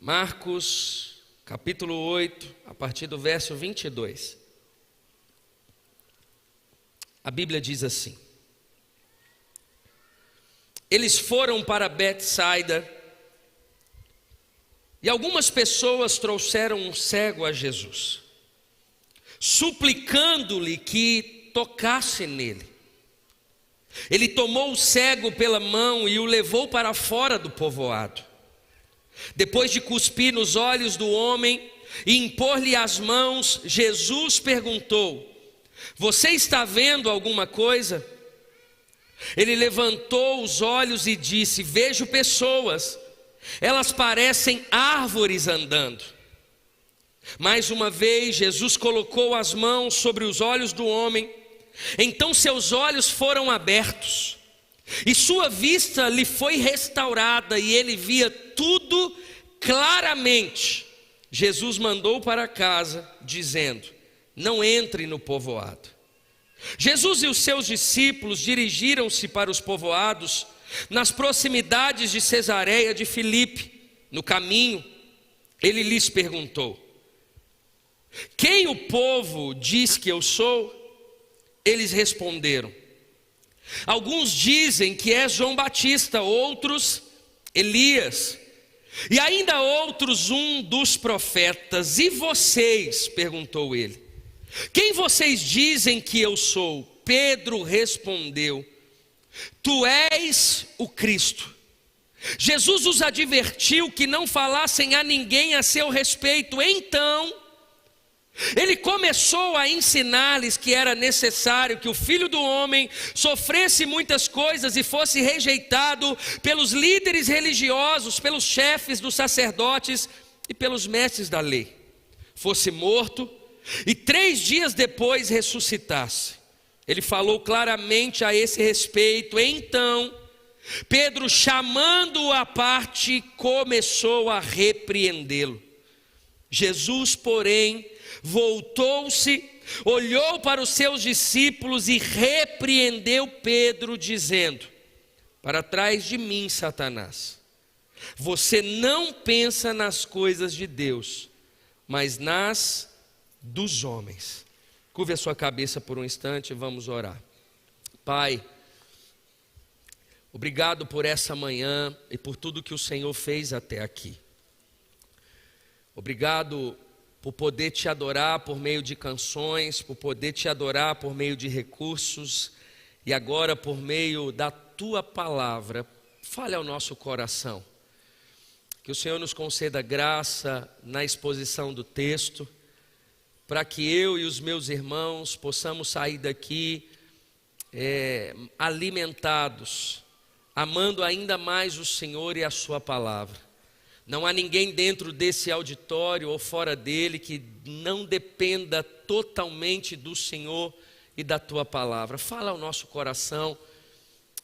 Marcos, capítulo 8, a partir do verso 22. A Bíblia diz assim: Eles foram para Betsaida, e algumas pessoas trouxeram um cego a Jesus, suplicando-lhe que tocasse nele. Ele tomou o cego pela mão e o levou para fora do povoado. Depois de cuspir nos olhos do homem e impor-lhe as mãos, Jesus perguntou: Você está vendo alguma coisa? Ele levantou os olhos e disse: Vejo pessoas, elas parecem árvores andando. Mais uma vez Jesus colocou as mãos sobre os olhos do homem. Então seus olhos foram abertos e sua vista lhe foi restaurada, e ele via tudo claramente. Jesus mandou para casa, dizendo: Não entre no povoado. Jesus e os seus discípulos dirigiram-se para os povoados nas proximidades de Cesareia de Filipe. No caminho, ele lhes perguntou: Quem o povo diz que eu sou? Eles responderam: Alguns dizem que é João Batista, outros Elias, e ainda outros um dos profetas. E vocês? Perguntou ele. Quem vocês dizem que eu sou? Pedro respondeu: Tu és o Cristo. Jesus os advertiu que não falassem a ninguém a seu respeito. Então ele começou a ensinar-lhes que era necessário que o Filho do Homem sofresse muitas coisas e fosse rejeitado pelos líderes religiosos, pelos chefes dos sacerdotes e pelos mestres da lei, fosse morto e 3 dias depois ressuscitasse. Ele falou claramente a esse respeito. Então Pedro, chamando-o à parte, começou a repreendê-lo. Jesus, porém, voltou-se, olhou para os seus discípulos e repreendeu Pedro, dizendo: Para trás de mim, Satanás, você não pensa nas coisas de Deus, mas nas dos homens. Curve a sua cabeça por um instante e vamos orar. Pai, obrigado por essa manhã e por tudo que o Senhor fez até aqui. Obrigado por poder te adorar por meio de canções, por poder te adorar por meio de recursos, e agora por meio da tua palavra. Fale ao nosso coração. Que o Senhor nos conceda graça na exposição do texto, para que eu e os meus irmãos possamos sair daqui alimentados, amando ainda mais o Senhor e a sua palavra. Não há ninguém dentro desse auditório ou fora dele que não dependa totalmente do Senhor e da tua palavra. Fala ao nosso coração.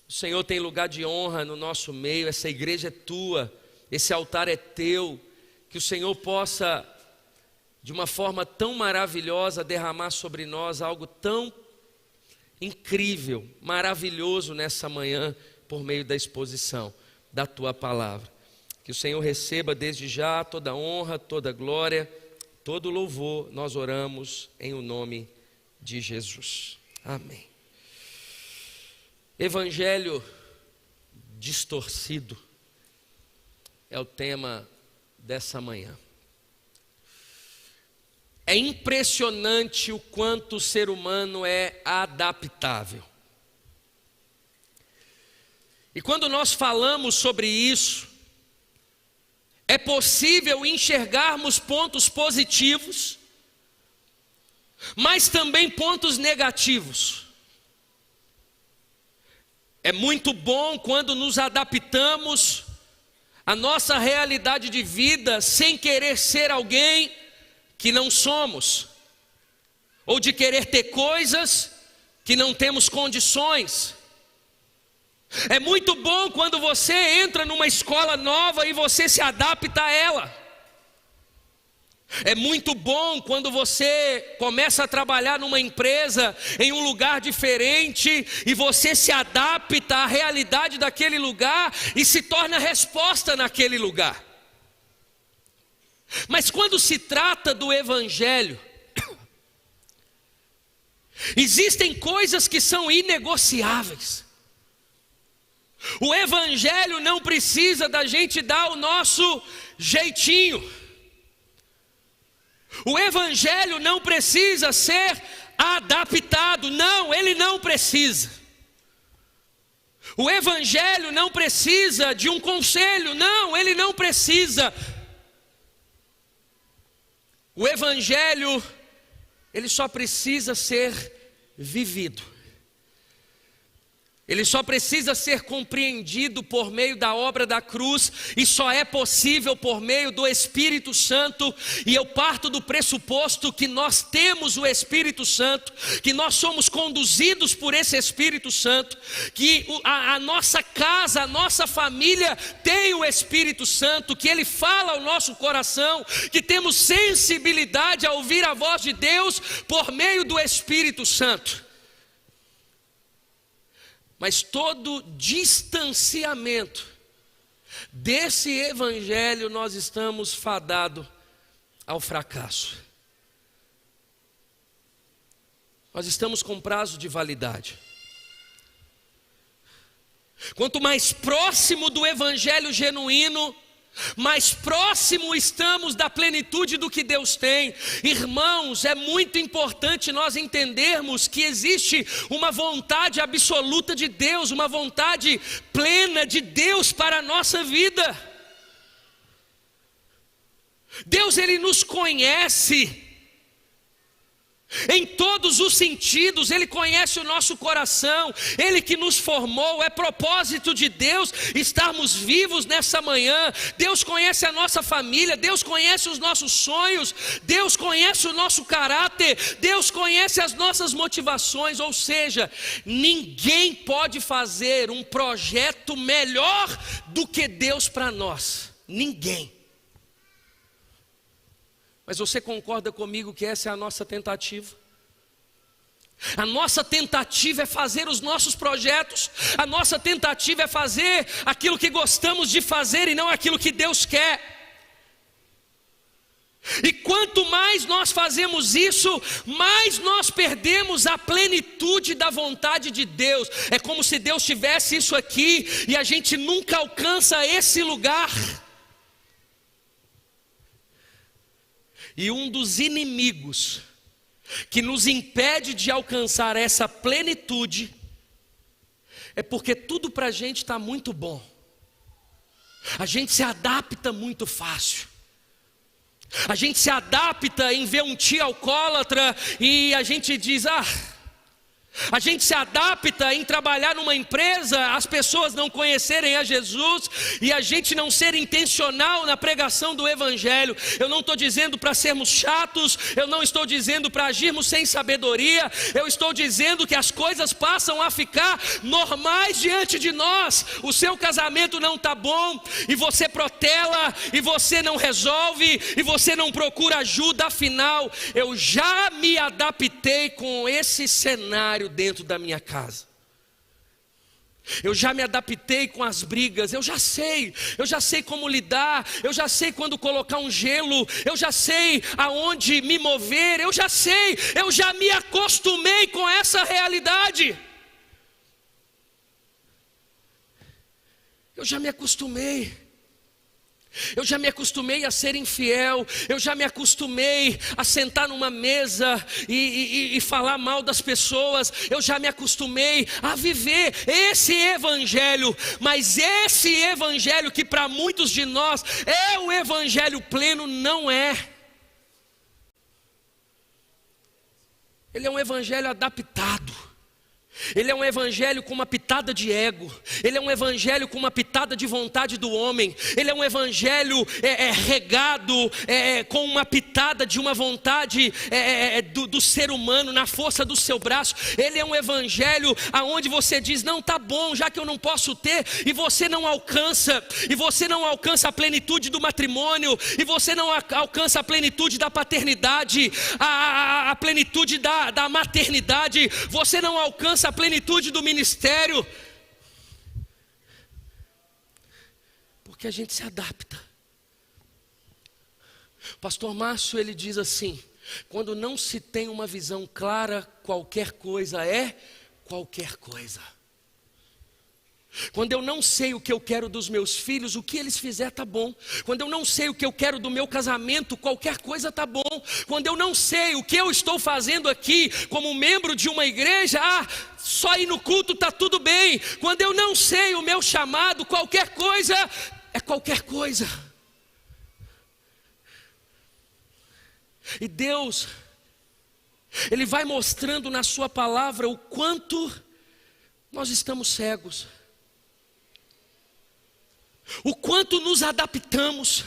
O Senhor tem lugar de honra no nosso meio. Essa igreja é tua, esse altar é teu. Que o Senhor possa, de uma forma tão maravilhosa, derramar sobre nós algo tão incrível, maravilhoso nessa manhã, por meio da exposição da tua palavra. Que o Senhor receba desde já toda a honra, toda a glória, todo o louvor. Nós oramos em o nome de Jesus. Amém. Evangelho distorcido é o tema dessa manhã. É impressionante o quanto o ser humano é adaptável. E quando nós falamos sobre isso, é possível enxergarmos pontos positivos, mas também pontos negativos. É muito bom quando nos adaptamos à nossa realidade de vida sem querer ser alguém que não somos, ou de querer ter coisas que não temos condições. É muito bom quando você entra numa escola nova e você se adapta a ela. É muito bom quando você começa a trabalhar numa empresa, em um lugar diferente, e você se adapta à realidade daquele lugar e se torna resposta naquele lugar. Mas quando se trata do Evangelho, existem coisas que são inegociáveis. O Evangelho não precisa da gente dar o nosso jeitinho. O Evangelho não precisa ser adaptado. Não, ele não precisa. O Evangelho não precisa de um conselho. Não, ele não precisa. O Evangelho, ele só precisa ser vivido. Ele só precisa ser compreendido por meio da obra da cruz, e só é possível por meio do Espírito Santo. E eu parto do pressuposto que nós temos o Espírito Santo, que nós somos conduzidos por esse Espírito Santo, que a nossa casa, a nossa família tem o Espírito Santo, que Ele fala ao nosso coração, que temos sensibilidade a ouvir a voz de Deus por meio do Espírito Santo. Mas todo distanciamento desse Evangelho, nós estamos fadados ao fracasso. Nós estamos com prazo de validade. Quanto mais próximo do Evangelho genuíno, mais próximo estamos da plenitude do que Deus tem. Irmãos, é muito importante nós entendermos que existe uma vontade absoluta de Deus, uma vontade plena de Deus para a nossa vida. Deus, Ele nos conhece em todos os sentidos. Ele conhece o nosso coração, Ele que nos formou. É propósito de Deus estarmos vivos nessa manhã. Deus conhece a nossa família, Deus conhece os nossos sonhos, Deus conhece o nosso caráter, Deus conhece as nossas motivações. Ou seja, ninguém pode fazer um projeto melhor do que Deus para nós. Ninguém. Mas você concorda comigo que essa é a nossa tentativa? A nossa tentativa é fazer os nossos projetos. A nossa tentativa é fazer aquilo que gostamos de fazer e não aquilo que Deus quer. E quanto mais nós fazemos isso, mais nós perdemos a plenitude da vontade de Deus. É como se Deus tivesse isso aqui e a gente nunca alcança esse lugar. E um dos inimigos que nos impede de alcançar essa plenitude é porque tudo para a gente está muito bom. A gente se adapta muito fácil. A gente se adapta em ver um tio alcoólatra e a gente diz, a gente se adapta em trabalhar numa empresa, as pessoas não conhecerem a Jesus e a gente não ser intencional na pregação do Evangelho. Eu não estou dizendo para sermos chatos, eu não estou dizendo para agirmos sem sabedoria, eu estou dizendo que as coisas passam a ficar normais diante de nós. O seu casamento não está bom e você protela, e você não resolve, e você não procura ajuda. Afinal, eu já me adaptei com esse cenário dentro da minha casa. Eu já me adaptei com as brigas. Eu já sei como lidar. Eu já sei quando colocar um gelo. Eu já sei aonde me mover. Eu já me acostumei com essa realidade. Eu já me acostumei. Eu já me acostumei a ser infiel. Eu já me acostumei a sentar numa mesa e falar mal das pessoas. Eu já me acostumei a viver esse evangelho. Mas esse evangelho que para muitos de nós é o evangelho pleno, não é. Ele é um evangelho adaptado. Ele é um evangelho com uma pitada de ego. Ele é um evangelho com uma pitada de vontade do homem. Ele é um evangelho regado com uma pitada de uma vontade do ser humano, na força do seu braço. Ele é um evangelho aonde você diz, não, tá bom, já que eu não posso ter. E você não alcança. E você não alcança a plenitude do matrimônio. E você não alcança a plenitude da paternidade, a plenitude da maternidade. Você não alcança a plenitude do ministério, porque a gente se adapta. Pastor Márcio, ele diz assim: quando não se tem uma visão clara, qualquer coisa é qualquer coisa. Quando eu não sei o que eu quero dos meus filhos, o que eles fizerem está bom. Quando eu não sei o que eu quero do meu casamento, qualquer coisa está bom. Quando eu não sei o que eu estou fazendo aqui como membro de uma igreja, só ir no culto está tudo bem. Quando eu não sei o meu chamado, qualquer coisa é qualquer coisa. E Deus, Ele vai mostrando na sua palavra o quanto nós estamos cegos, o quanto nos adaptamos,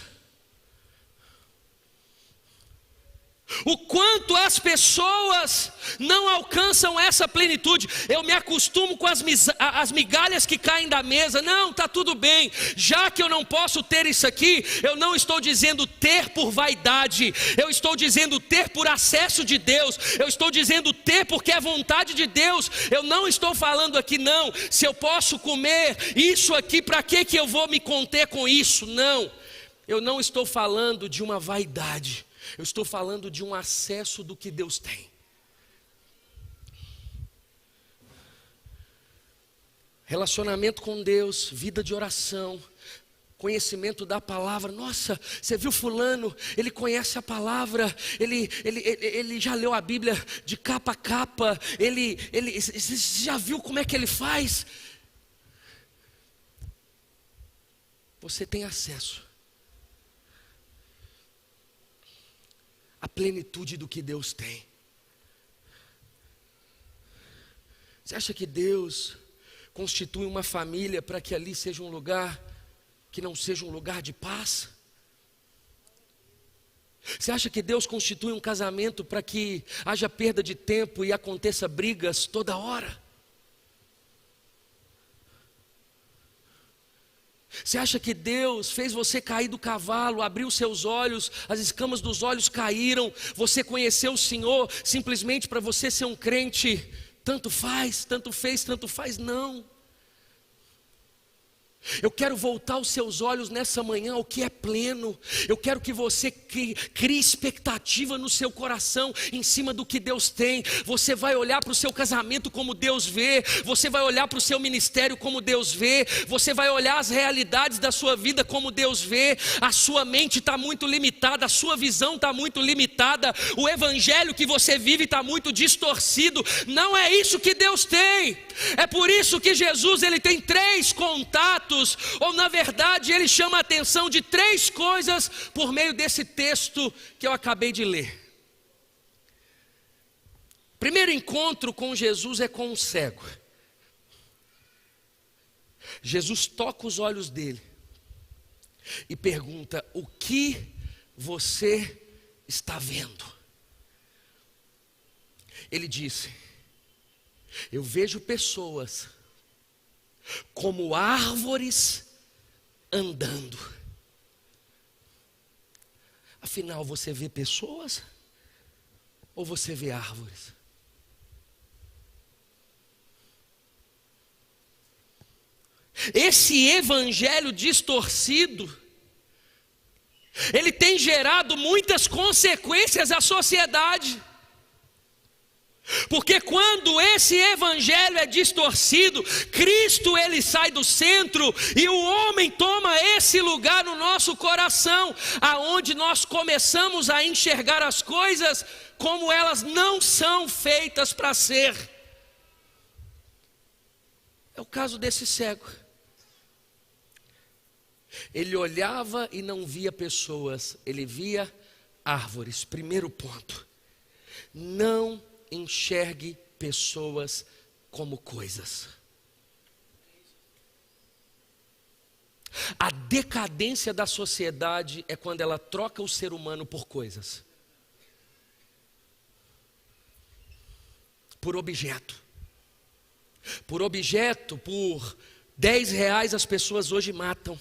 o quanto as pessoas não alcançam essa plenitude. Eu me acostumo com as migalhas que caem da mesa. Não, está tudo bem, já que eu não posso ter isso aqui. Eu não estou dizendo ter por vaidade, eu estou dizendo ter por acesso de Deus, eu estou dizendo ter porque é vontade de Deus. Eu não estou falando aqui, não, se eu posso comer isso aqui, para que eu vou me conter com isso? Não, eu não estou falando de uma vaidade, eu estou falando de um acesso do que Deus tem. Relacionamento com Deus, vida de oração, conhecimento da palavra. Nossa, você viu fulano, ele conhece a palavra, ele já leu a Bíblia de capa a capa, você já viu como é que ele faz? Você tem acesso a plenitude do que Deus tem. Você acha que Deus constitui uma família para que ali seja um lugar que não seja um lugar de paz? Você acha que Deus constitui um casamento para que haja perda de tempo e aconteça brigas toda hora? Você acha que Deus fez você cair do cavalo, abriu seus olhos, as escamas dos olhos caíram, você conheceu o Senhor simplesmente para você ser um crente? Tanto faz, tanto fez, tanto faz? Não. Eu quero voltar os seus olhos nessa manhã ao que é pleno. Eu quero que você crie expectativa no seu coração em cima do que Deus tem. Você vai olhar para o seu casamento como Deus vê, você vai olhar para o seu ministério como Deus vê, você vai olhar as realidades da sua vida como Deus vê. A sua mente está muito limitada, a sua visão está muito limitada, o evangelho que você vive está muito distorcido. Não é isso que Deus tem. É por isso que Jesus, ele tem 3 contatos, ou na verdade ele chama a atenção de 3 coisas por meio desse texto que eu acabei de ler. Primeiro encontro com Jesus é com um cego. Jesus toca os olhos dele e pergunta: o que você está vendo? Ele disse: eu vejo pessoas como árvores andando. Afinal, você vê pessoas ou você vê árvores? Esse evangelho distorcido, ele tem gerado muitas consequências à sociedade. Porque quando esse evangelho é distorcido, Cristo ele sai do centro e o homem toma esse lugar no nosso coração, aonde nós começamos a enxergar as coisas como elas não são feitas para ser. É o caso desse cego. Ele olhava e não via pessoas, ele via árvores. Primeiro ponto: não enxergue pessoas como coisas. A decadência da sociedade é quando ela troca o ser humano por coisas, por objeto. Por objeto, por 10 reais as pessoas hoje matam.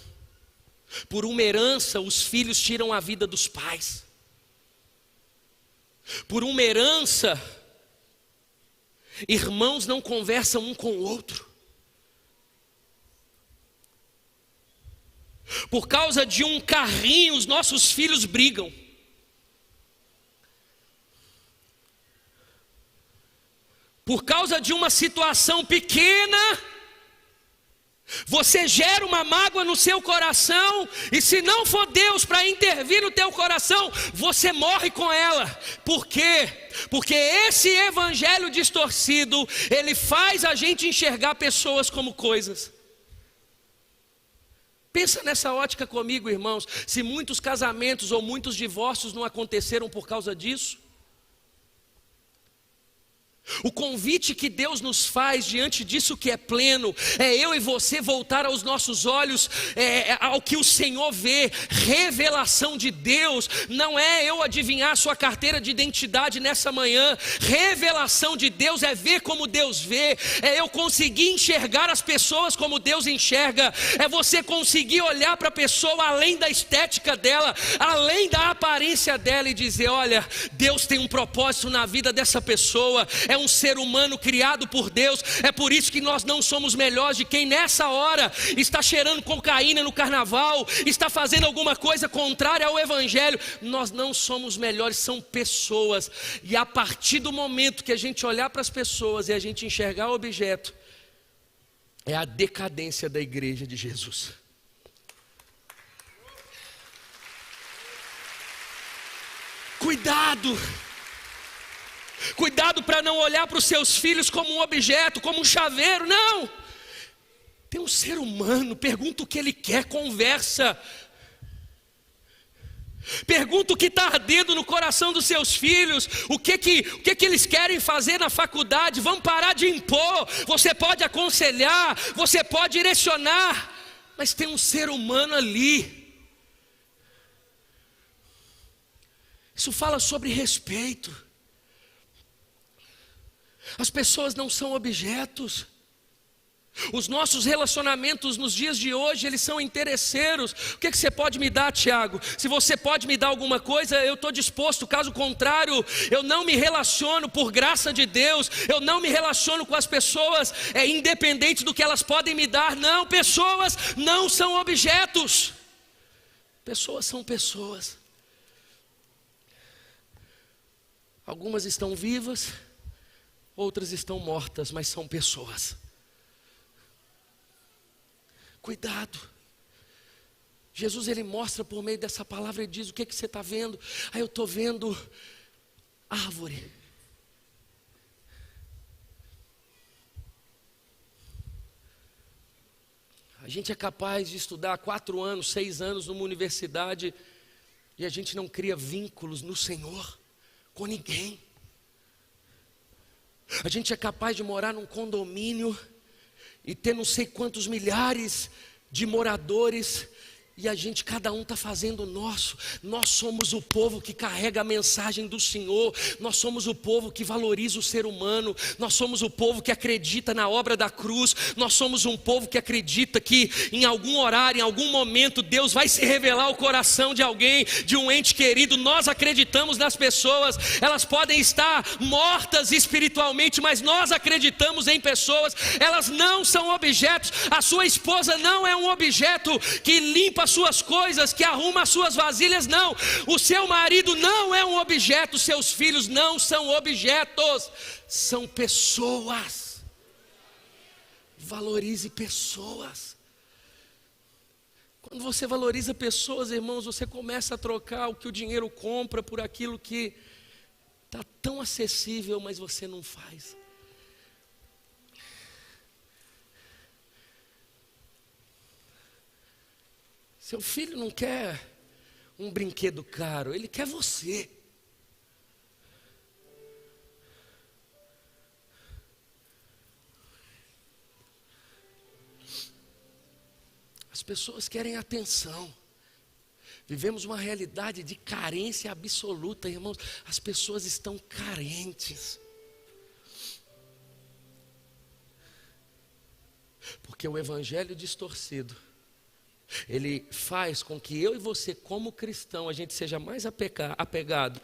Por uma herança os filhos tiram a vida dos pais. Por uma herança irmãos não conversam um com o outro. Por causa de um carrinho, os nossos filhos brigam. por causa de uma situação pequena, você gera uma mágoa no seu coração, e se não for Deus para intervir no teu coração, você morre com ela. Por quê? Porque esse evangelho distorcido, ele faz a gente enxergar pessoas como coisas. Pensa nessa ótica comigo, irmãos, se muitos casamentos ou muitos divórcios não aconteceram por causa disso. O convite que Deus nos faz diante disso que é pleno, é eu e você voltar aos nossos olhos, ao que o Senhor vê, revelação de Deus. Não é eu adivinhar a sua carteira de identidade nessa manhã, revelação de Deus é ver como Deus vê, é eu conseguir enxergar as pessoas como Deus enxerga, é você conseguir olhar para a pessoa além da estética dela, além da aparência dela e dizer, olha, Deus tem um propósito na vida dessa pessoa, é um ser humano criado por Deus. É por isso que nós não somos melhores de quem nessa hora está cheirando cocaína no carnaval, está fazendo alguma coisa contrária ao evangelho. Nós não somos melhores, são pessoas. E a partir do momento que a gente olhar para as pessoas e a gente enxergar o objeto, é a decadência da igreja de Jesus. Cuidado! Cuidado para não olhar para os seus filhos como um objeto, como um chaveiro, não. Tem um ser humano, pergunta o que ele quer, conversa. Pergunta o que está ardendo no coração dos seus filhos, o que eles querem fazer na faculdade. Vamos parar de impor. Você pode aconselhar, você pode direcionar, mas tem um ser humano ali. Isso fala sobre respeito. As pessoas não são objetos. Os nossos relacionamentos nos dias de hoje, eles são interesseiros. O que você pode me dar, Tiago? Se você pode me dar alguma coisa, eu estou disposto. Caso contrário, eu não me relaciono por graça de Deus. Eu não me relaciono com as pessoas independente do que elas podem me dar. Não, pessoas não são objetos. Pessoas são pessoas. Algumas estão vivas, outras estão mortas, mas são pessoas. Cuidado. Jesus, ele mostra por meio dessa palavra, ele diz, o que você está vendo? Eu estou vendo árvore. A gente é capaz de estudar 4 anos, 6 anos numa universidade, e a gente não cria vínculos no Senhor com ninguém. A gente é capaz de morar num condomínio e ter não sei quantos milhares de moradores, e a gente, cada um está fazendo o nosso. Nós somos o povo que carrega a mensagem do Senhor. Nós somos o povo que valoriza o ser humano. Nós somos o povo que acredita na obra da cruz. Nós somos um povo que acredita que em algum horário, em algum momento, Deus vai se revelar ao coração de alguém, de um ente querido. Nós acreditamos nas pessoas. Elas podem estar mortas espiritualmente, mas nós acreditamos em pessoas. Elas não são objetos. A sua esposa não é um objeto que limpa as suas coisas, que arruma as suas vasilhas, não. O seu marido não é um objeto, seus filhos não são objetos, são pessoas. Valorize pessoas. Quando você valoriza pessoas, irmãos, você começa a trocar o que o dinheiro compra por aquilo que está tão acessível, mas você não faz. Seu filho não quer um brinquedo caro, ele quer você. As pessoas querem atenção. Vivemos uma realidade de carência absoluta, irmãos. As pessoas estão carentes. Porque o evangelho distorcido, ele faz com que eu e você, como cristão, a gente seja mais apegado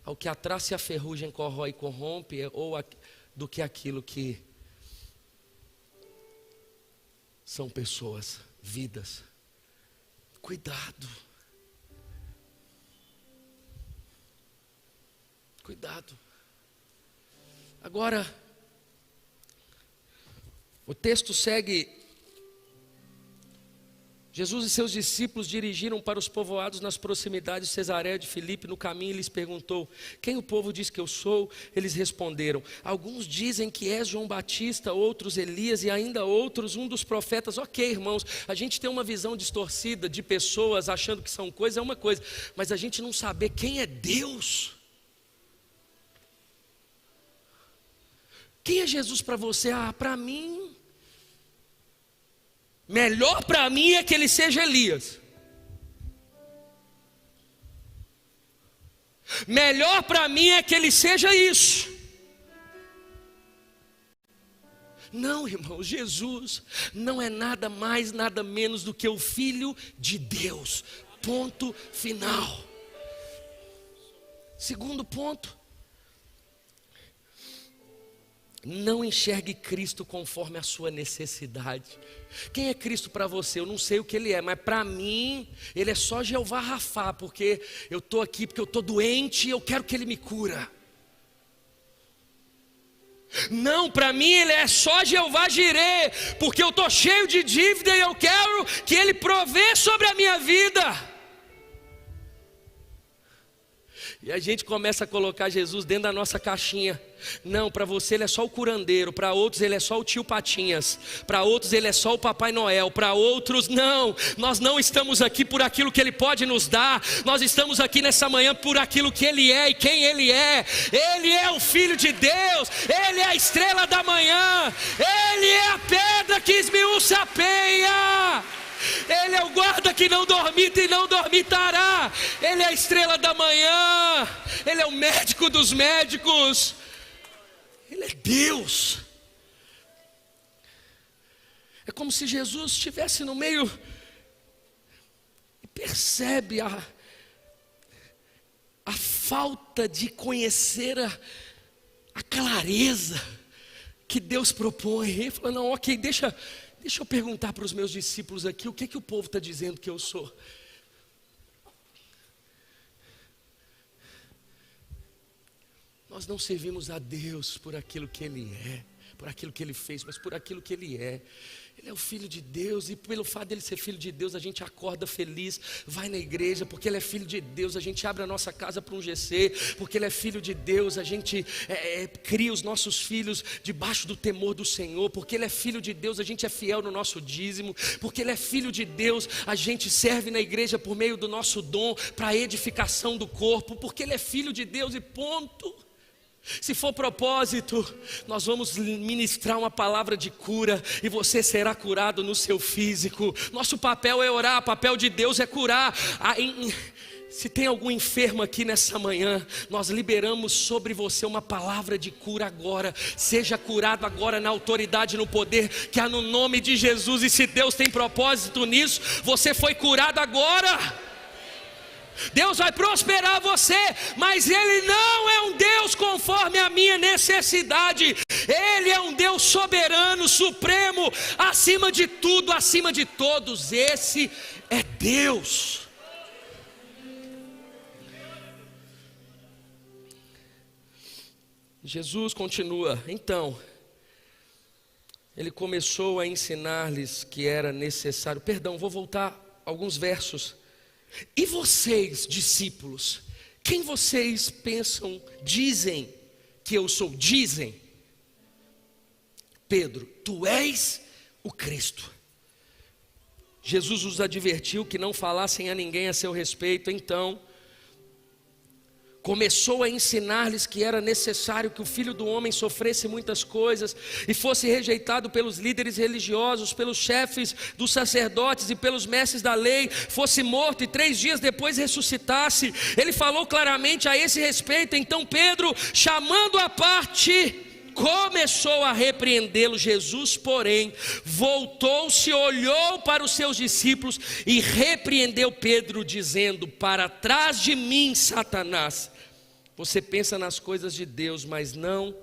ao que a traça e a ferrugem corrói e corrompe, do que aquilo que são pessoas, vidas. Cuidado. Cuidado. Agora, O texto segue. Jesus e seus discípulos dirigiram para os povoados nas proximidades de Cesareia de Filipe. No caminho lhes perguntou: quem o povo diz que eu sou? Eles responderam: alguns dizem que és João Batista, outros Elias e ainda outros um dos profetas. Ok, irmãos, a gente tem uma visão distorcida de pessoas achando que são coisa, é uma coisa, mas a gente não saber quem é Deus. Quem é Jesus para você? Para mim, melhor para mim é que ele seja Elias. Melhor para mim é que ele seja isso. Não, irmão, Jesus não é nada mais, nada menos do que o Filho de Deus. Ponto final. Segundo ponto. Não enxergue Cristo conforme a sua necessidade. Quem é Cristo para você? Eu não sei o que Ele é, mas para mim Ele é só Jeová Rafá, porque eu estou aqui, porque eu estou doente e eu quero que Ele me cura. Não, para mim Ele é só Jeová Jirê, porque eu estou cheio de dívida e eu quero que Ele provê sobre a minha vida. E a gente começa a colocar Jesus dentro da nossa caixinha. Não, para você ele é só o curandeiro, para outros ele é só o tio Patinhas, para outros ele é só o Papai Noel, para outros não. Nós não estamos aqui por aquilo que ele pode nos dar, nós estamos aqui nessa manhã por aquilo que ele é e quem ele é. Ele é o Filho de Deus, ele é a estrela da manhã, ele é a pedra que esmiuça a penha. Ele é o guarda que não dormita e não dormitará. Ele é a estrela da manhã. Ele é o médico dos médicos. Ele é Deus. É como se Jesus estivesse no meio e percebe a falta de conhecer a clareza que Deus propõe. Ele fala: não, ok, deixa eu perguntar para os meus discípulos aqui, o que o povo está dizendo que eu sou? Nós não servimos a Deus por aquilo que Ele é, por aquilo que Ele fez, mas por aquilo que Ele é. Ele é o Filho de Deus, e pelo fato dele ser Filho de Deus, a gente acorda feliz, vai na igreja, porque ele é Filho de Deus. A gente abre a nossa casa para um GC, porque ele é Filho de Deus. A gente cria os nossos filhos debaixo do temor do Senhor, porque ele é Filho de Deus. A gente é fiel no nosso dízimo, porque ele é Filho de Deus. A gente serve na igreja por meio do nosso dom, para a edificação do corpo, porque ele é Filho de Deus e ponto. Se for propósito, nós vamos ministrar uma palavra de cura e você será curado no seu físico. Nosso papel é orar, o papel de Deus é curar. Se tem algum enfermo aqui nessa manhã, nós liberamos sobre você uma palavra de cura agora. Seja curado agora na autoridade, no poder que há no nome de Jesus. E se Deus tem propósito nisso, você foi curado agora. Deus vai prosperar você, mas Ele não é um Deus conforme a minha necessidade. Ele é um Deus soberano, supremo, acima de tudo, acima de todos. Esse é Deus. Jesus continua. Então, Ele começou a ensinar-lhes que era necessário. Vou voltar alguns versos. E vocês, discípulos, quem vocês pensam, dizem que eu sou? Dizem: Pedro, tu és o Cristo. Jesus os advertiu que não falassem a ninguém a seu respeito. Então começou a ensinar-lhes que era necessário que o Filho do Homem sofresse muitas coisas e fosse rejeitado pelos líderes religiosos, pelos chefes dos sacerdotes e pelos mestres da lei, fosse morto e 3 dias depois ressuscitasse. Ele falou claramente a esse respeito. Então Pedro, chamando à parte, começou a repreendê-lo. Jesus, porém, voltou-se, olhou para os seus discípulos e repreendeu Pedro, dizendo: para trás de mim, Satanás, você pensa nas coisas de Deus, mas não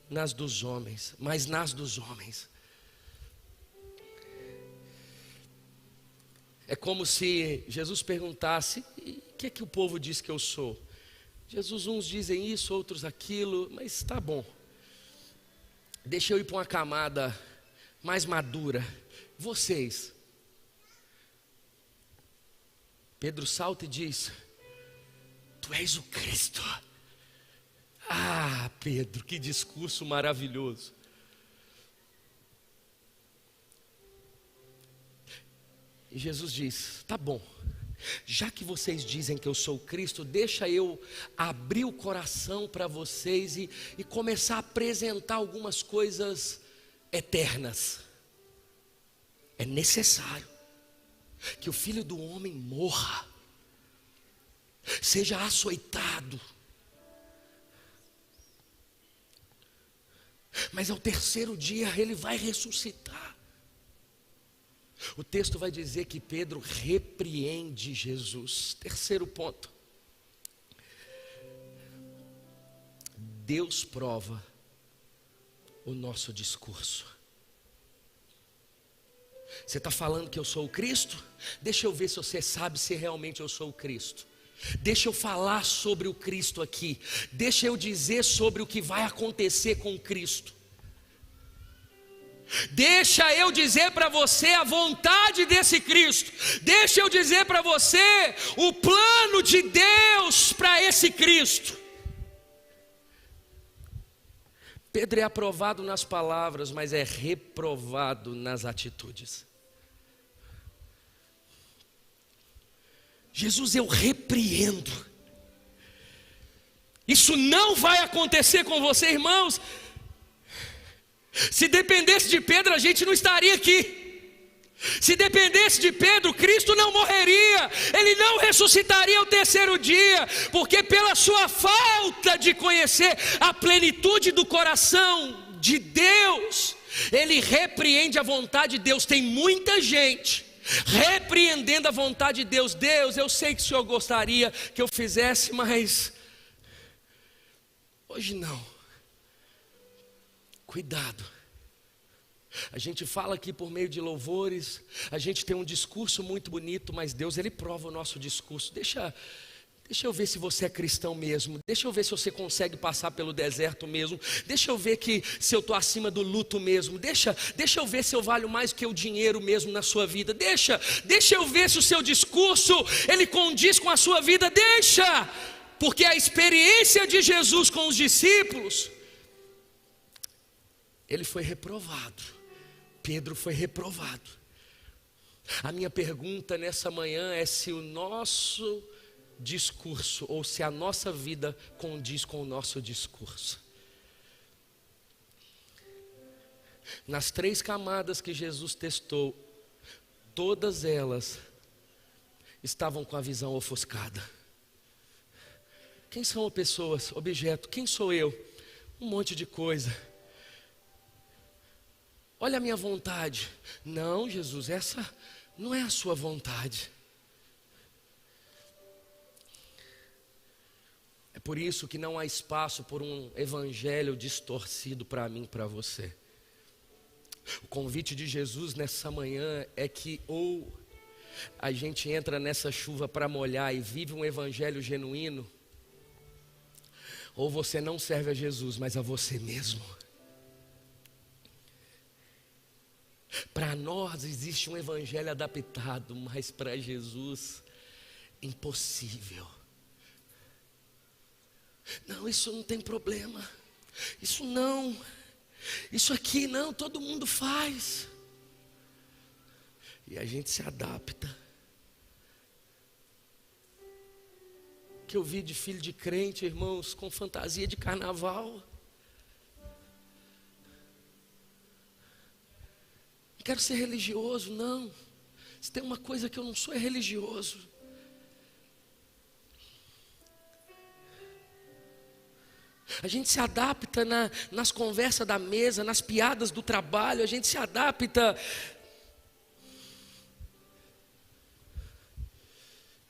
nas dos homens, mas nas dos homens. É como se Jesus perguntasse: o que é que o povo diz que eu sou? Jesus, uns dizem isso, outros aquilo, mas está bom. Deixa eu ir para uma camada mais madura. Vocês. Pedro salta e diz: tu és o Cristo. Ah, Pedro, que discurso maravilhoso. E Jesus diz: tá bom, já que vocês dizem que eu sou o Cristo, deixa eu abrir o coração para vocês e começar a apresentar algumas coisas eternas. É necessário que o Filho do Homem morra, seja açoitado, mas ao terceiro dia ele vai ressuscitar. O texto vai dizer que Pedro repreende Jesus. Terceiro ponto: Deus prova o nosso discurso. Você está falando que eu sou o Cristo? Deixa eu ver se você sabe se realmente eu sou o Cristo. Deixa eu falar sobre o Cristo aqui. Deixa eu dizer sobre o que vai acontecer com o Cristo. Deixa eu dizer para você a vontade desse Cristo. Deixa eu dizer para você o plano de Deus para esse Cristo. Pedro é aprovado nas palavras, mas é reprovado nas atitudes. Jesus, eu repreendo. Isso não vai acontecer com você, irmãos. Se dependesse de Pedro, a gente não estaria aqui. Se dependesse de Pedro, Cristo não morreria, Ele não ressuscitaria ao terceiro dia, porque pela sua falta de conhecer a plenitude do coração de Deus, Ele repreende a vontade de Deus. Tem muita gente repreendendo a vontade de Deus. Deus, eu sei que o Senhor gostaria que eu fizesse, mas hoje não. Cuidado. A gente fala aqui por meio de louvores, a gente tem um discurso muito bonito, mas Deus, Ele prova o nosso discurso. Deixa eu ver se você é cristão mesmo. Deixa eu ver se você consegue passar pelo deserto mesmo. Deixa eu ver se eu estou acima do luto mesmo. Deixa eu ver se eu valho mais que o dinheiro mesmo na sua vida. Deixa eu ver se o seu discurso, ele condiz com a sua vida. Porque a experiência de Jesus com os discípulos, ele foi reprovado. Pedro foi reprovado. A minha pergunta nessa manhã é se o nosso discurso, ou se a nossa vida condiz com o nosso discurso. Nas 3 camadas que Jesus testou, todas elas estavam com a visão ofuscada. Quem são as pessoas? Objeto. Quem sou eu? Um monte de coisa. Olha a minha vontade. Não, Jesus, essa não é a sua vontade. É por isso que não há espaço por um evangelho distorcido para mim e para você. O convite de Jesus nessa manhã é que ou a gente entra nessa chuva para molhar e vive um evangelho genuíno, ou você não serve a Jesus, mas a você mesmo. Para nós existe um evangelho adaptado, mas para Jesus, impossível. Não, isso não tem problema. Isso não. Isso aqui não, todo mundo faz. E a gente se adapta. O que eu vi de filho de crente, irmãos, com fantasia de carnaval. Quero ser religioso, não. Se tem uma coisa que eu não sou, é religioso. A gente se adapta nas conversas da mesa, nas piadas do trabalho, a gente se adapta.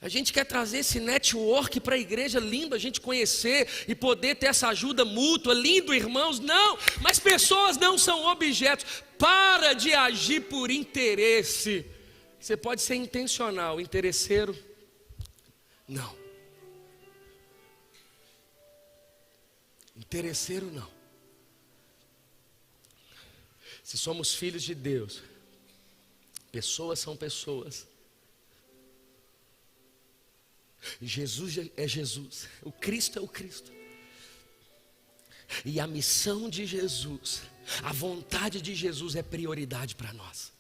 A gente quer trazer esse network para a igreja, lindo a gente conhecer e poder ter essa ajuda mútua, lindo, irmãos. Não, mas pessoas não são objetos. Para de agir por interesse. Você pode ser intencional, interesseiro, não. Interesseiro, não. Se somos filhos de Deus, pessoas são pessoas. Jesus é Jesus, o Cristo é o Cristo. E a missão de Jesus, a vontade de Jesus é prioridade para nós.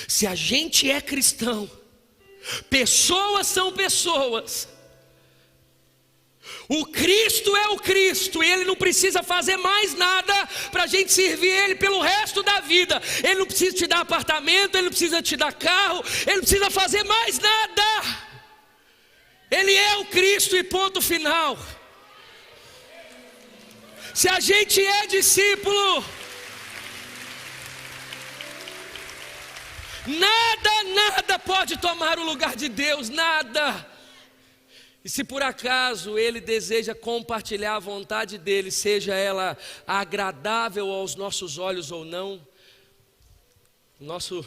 Se a gente é cristão, pessoas são pessoas. O Cristo é o Cristo e Ele não precisa fazer mais nada para a gente servir Ele pelo resto da vida. Ele não precisa te dar apartamento, Ele não precisa te dar carro, Ele não precisa fazer mais nada. Ele é o Cristo e ponto final. Se a gente é discípulo, nada pode tomar o lugar de Deus, nada. E se por acaso Ele deseja compartilhar a vontade dEle, seja ela agradável aos nossos olhos ou não, nosso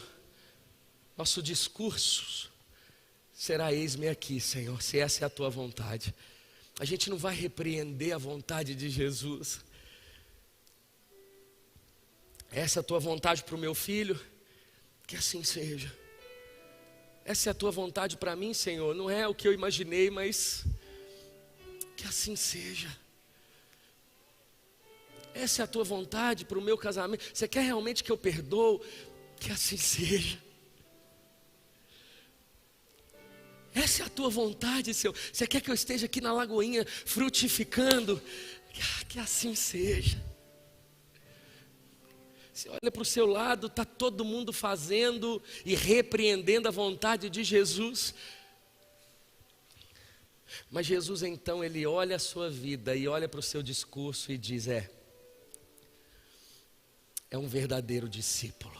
discurso será: eis-me aqui, Senhor, se essa é a Tua vontade. A gente não vai repreender a vontade de Jesus. Essa é a Tua vontade para o meu filho, que assim seja. Essa é a Tua vontade para mim, Senhor. Não é o que eu imaginei, mas que assim seja. Essa é a Tua vontade para o meu casamento. Você quer realmente que eu perdoo? Que assim seja. Essa é a Tua vontade, Senhor. Você quer que eu esteja aqui na Lagoinha frutificando? Que assim seja. Você olha para o seu lado, está todo mundo fazendo e repreendendo a vontade de Jesus. Mas Jesus então, Ele olha a sua vida e olha para o seu discurso e diz: é um verdadeiro discípulo.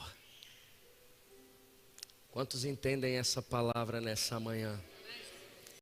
Quantos entendem essa palavra nessa manhã?